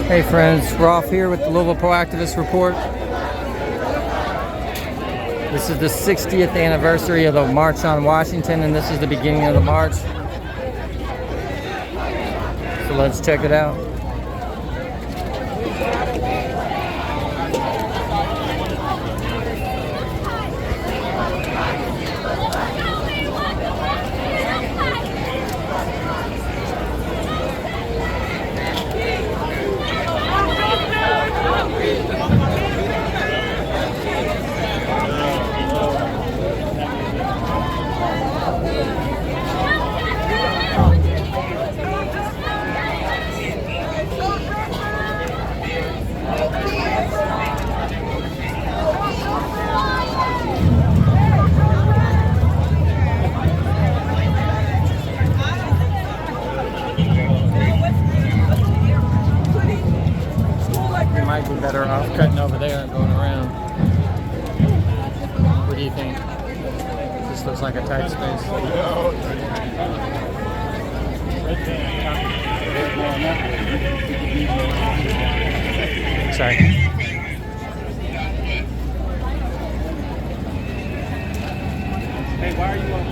Hey friends, Rolf here with the Louisville Proactivist Report. This is the 60th anniversary of the March on Washington, and this is the beginning of the march. So let's check it out. Might be better off cutting over there and going around. What do you think? This looks like a tight space. Sorry. Hey, why are you on?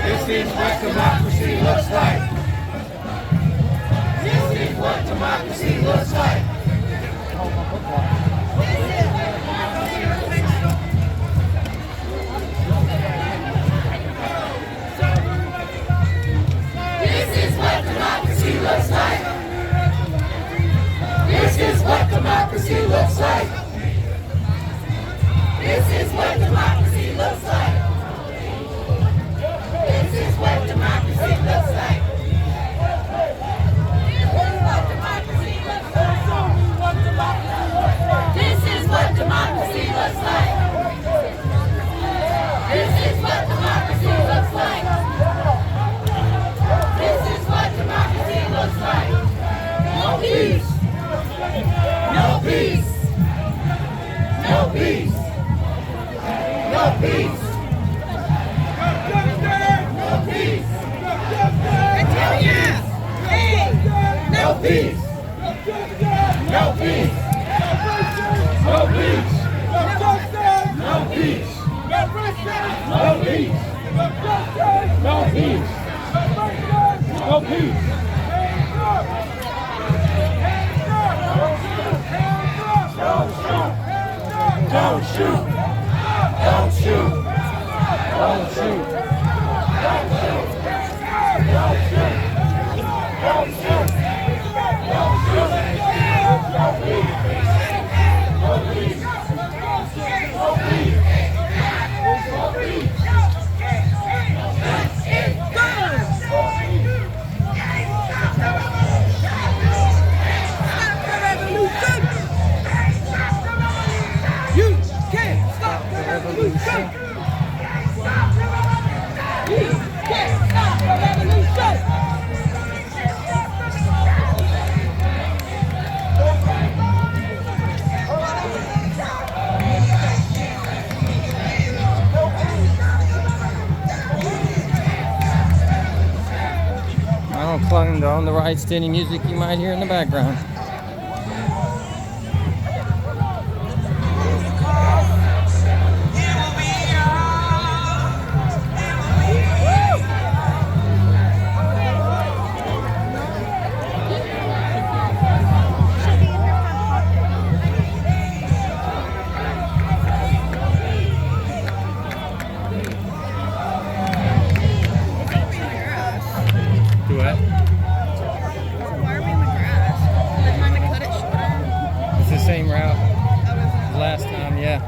This is what democracy looks like. This is what democracy looks like. This is what democracy looks like. This is what democracy looks like. This is what democracy looks like. This is what democracy looks like. This is what democracy looks like. This is what democracy looks like. This is what democracy looks like. No peace. No peace. No peace. No peace. No peace. No peace. No peace. No peace. No peace. No peace. No peace. No peace. Don't shoot. Don't shoot. Don't shoot. Don't shoot. Don't shoot. Don't shoot. Don't shoot. Don't shoot. No peace. No peace. No peace. You can't stop the revolution. You can't stop the revolution. I don't claim to own the rights to any music you might hear in the background. Do what? Why are we in the grass? They're trying to cut it shorter. It's the same route Oh, is it? last time, yeah.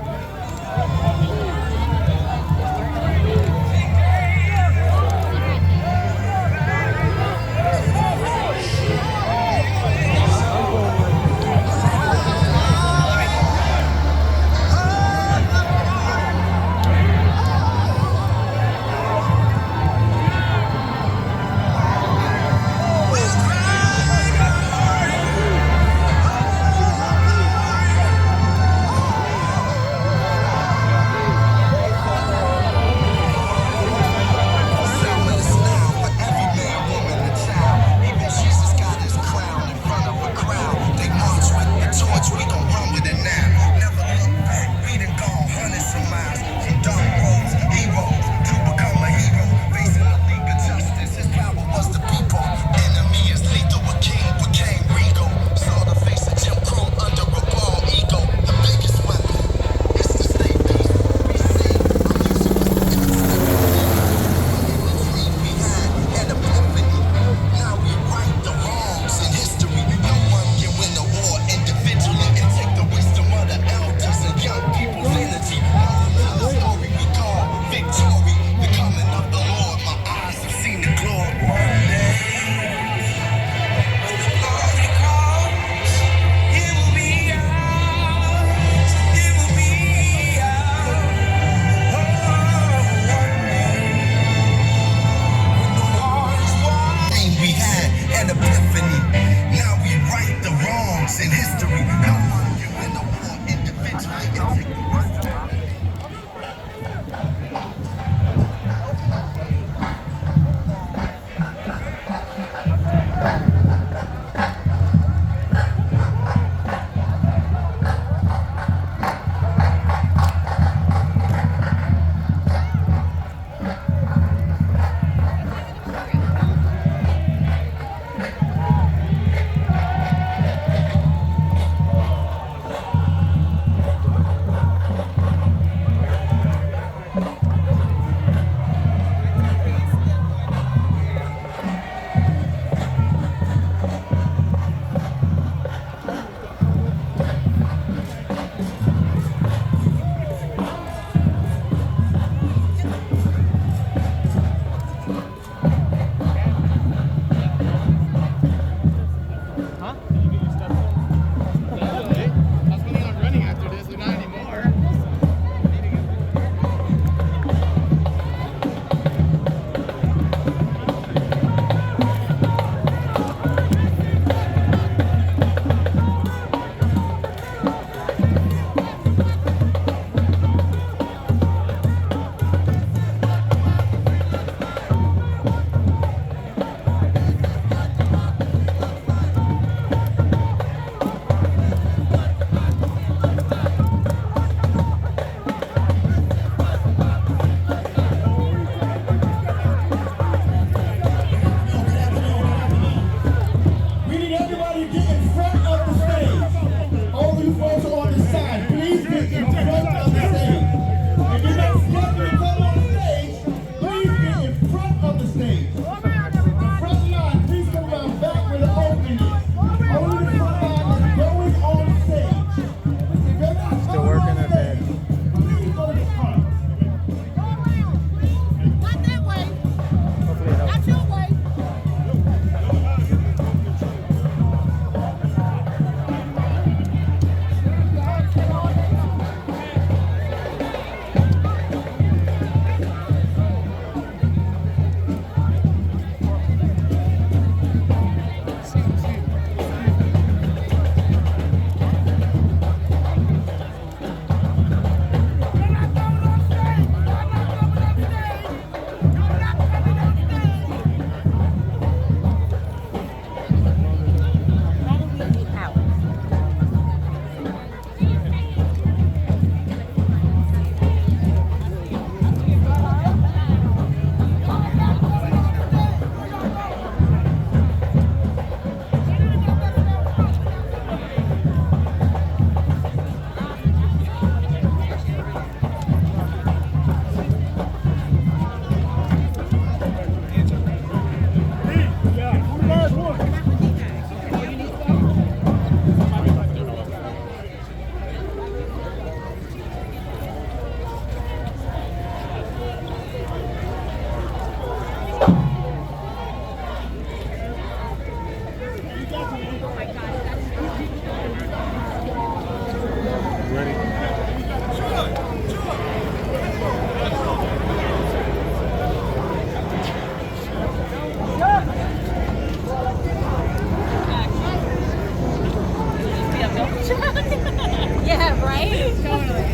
Yeah, right? Totally.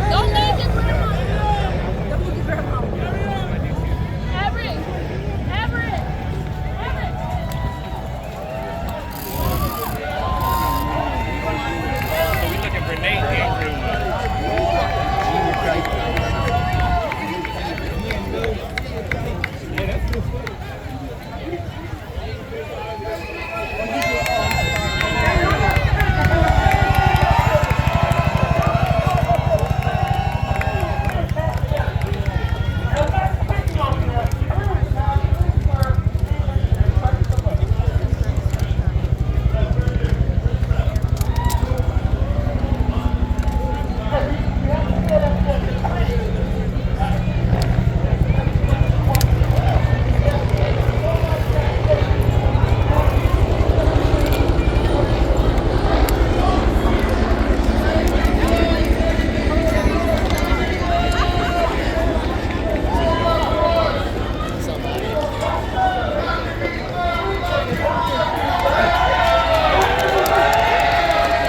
Don't leave your grandma. Don't leave your grandma. Everett. Everett. Everett. So we look at Renee Andrew.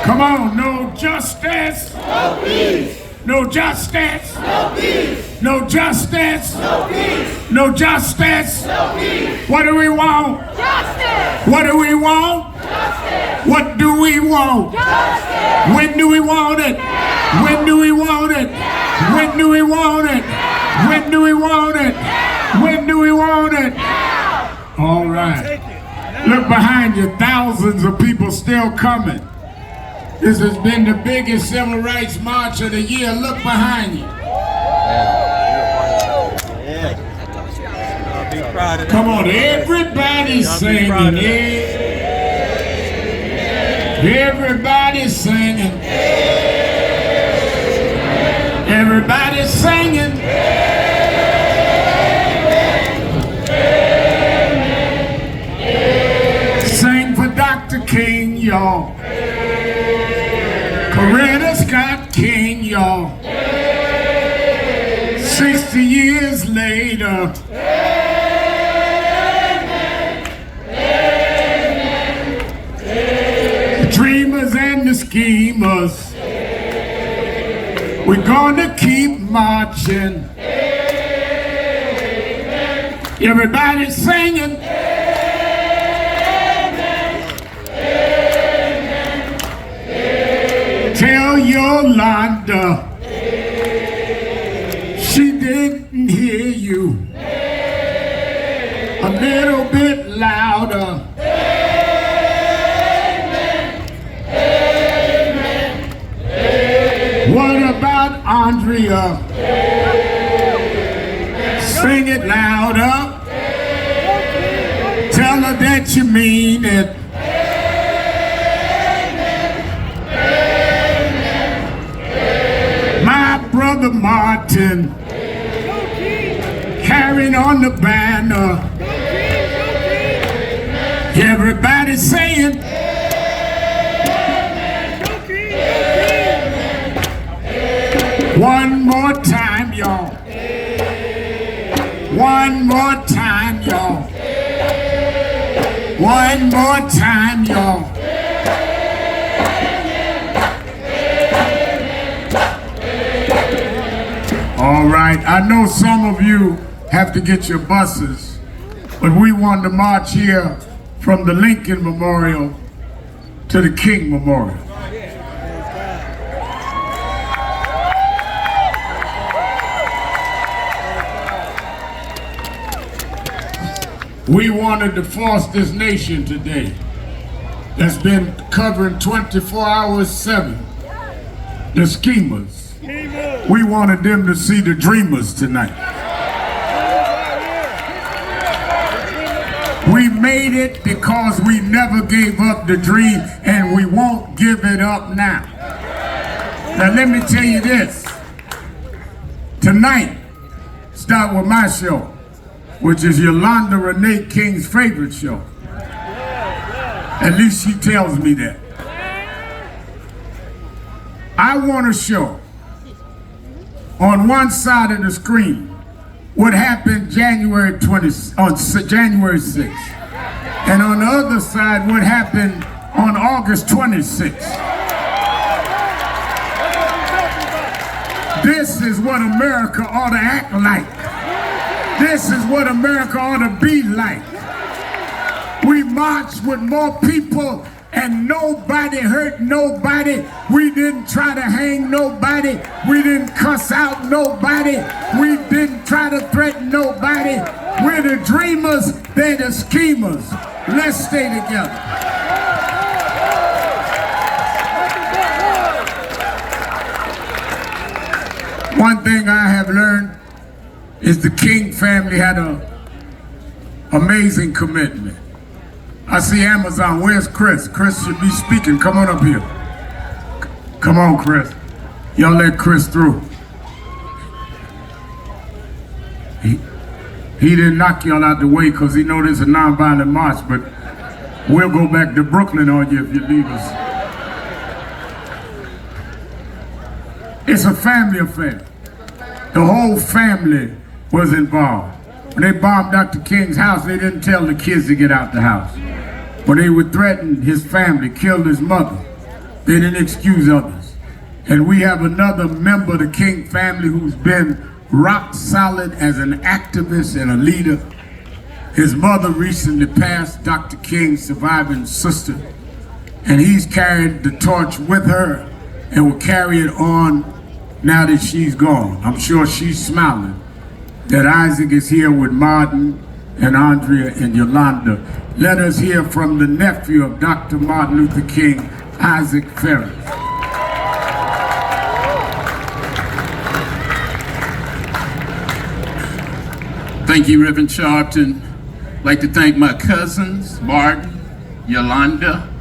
Come on, no justice. No peace. No justice. No peace. No justice. No peace. No justice. No peace. What do we want? Justice! What do we want? Justice! What do we want? Justice! When do we want it? When do we want it? When do we want it? When do we want it? When do we want it? All right. Look behind you. Thousands of people still coming. This has been the biggest civil rights march of the year. Look behind you. Come on, everybody's singing. Everybody's singing. Everybody's singing. Sing for Dr. King, y'all. Coretta Scott King, y'all. 60 years later. The dreamers and the schemers. We're gonna keep marching. Everybody's singing. Tell Yolanda she didn't hear you. A little bit louder. What about Andrea? Sing it louder. Tell her that you mean it. My brother Martin carrying on the banner. Everybody saying, one more time, y'all. One more time, y'all. One more time, y'all. All right, I know some of you have to get your buses, but we want to march here from the Lincoln Memorial to the King Memorial. We wanted to force this nation today that's been covering 24 hours 7, the schemers. We wanted them to see the dreamers tonight. We made it because we never gave up the dream, and we won't give it up now. Now let me tell you this. Tonight, start with my show, which is Yolanda Renee King's favorite show. At least she tells me that. I want to show on one side of the screen what happened January 6th, and on the other side what happened on August 26th. This is what America ought to act like. This is what America ought to be like. We marched with more people and nobody hurt nobody. We didn't try to hang nobody. We didn't cuss out nobody. We didn't try to threaten nobody. We're the dreamers, they're the schemers. Let's stay together. One thing I have learned is the King family had an amazing commitment. I see Amazon. Where's Chris? Chris should be speaking. Come on up here. Come on, Chris. Y'all let Chris through. He didn't knock y'all out the way because he know this is a nonviolent march, but we'll go back to Brooklyn on you if you leave us. It's a family affair. The whole family was involved. When they bombed Dr. King's house, they didn't tell the kids to get out the house. When they would threaten his family, kill his mother, they didn't excuse others. And we have another member of the King family who's been rock solid as an activist and a leader. His mother recently passed, Dr. King's surviving sister, and he's carried the torch with her and will carry it on now that she's gone. I'm sure she's smiling that Isaac is here with Martin and Andrea and Yolanda. Let us hear from the nephew of Dr. Martin Luther King, Isaac Ferris. Thank you, Reverend Sharpton. I'd like to thank my cousins, Martin, Yolanda,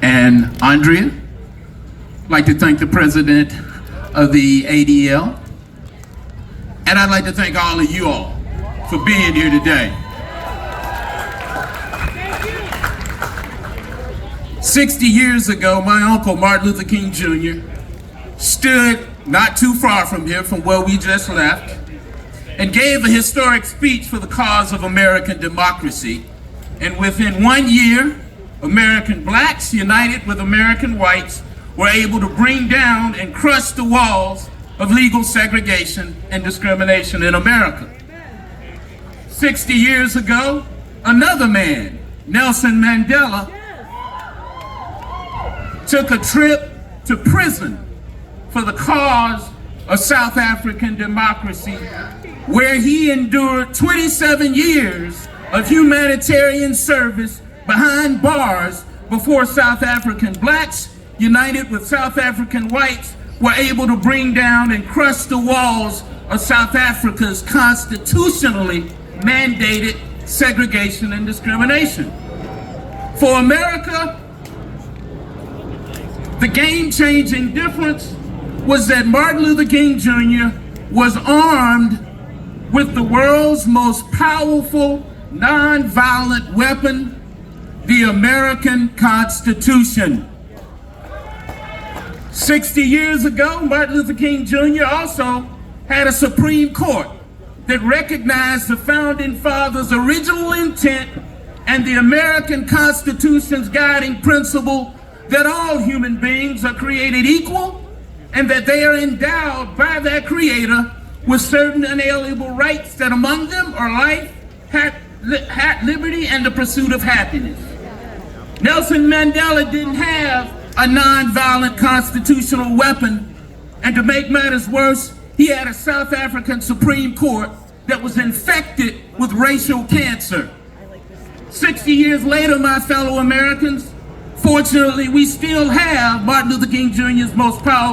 and Andrea. I'd like to thank the president of the ADL. And I'd like to thank all of you all for being here today. 60 years ago, my uncle, Martin Luther King Jr., stood not too far from here, from where we just left, and gave a historic speech for the cause of American democracy. And within 1 year, American blacks united with American whites were able to bring down and crush the walls of legal segregation and discrimination in America. 60 years ago, another man, Nelson Mandela, took a trip to prison for the cause of South African democracy, where he endured 27 years of humanitarian service behind bars before South African blacks, united with South African whites, were able to bring down and crush the walls of South Africa's constitutionally mandated segregation and discrimination. For America, the game-changing difference was that Martin Luther King Jr. was armed with the world's most powerful non-violent weapon, the American Constitution. 60 years ago, Martin Luther King Jr. also had a Supreme Court that recognized the Founding Fathers' original intent and the American Constitution's guiding principle that all human beings are created equal and that they are endowed by their Creator with certain unalienable rights, that among them are life, liberty, and the pursuit of happiness. Nelson Mandela didn't have a non-violent constitutional weapon, and to make matters worse, he had a South African Supreme Court that was infected with racial cancer. 60 years later, my fellow Americans, fortunately, we still have Martin Luther King Jr.'s most powerful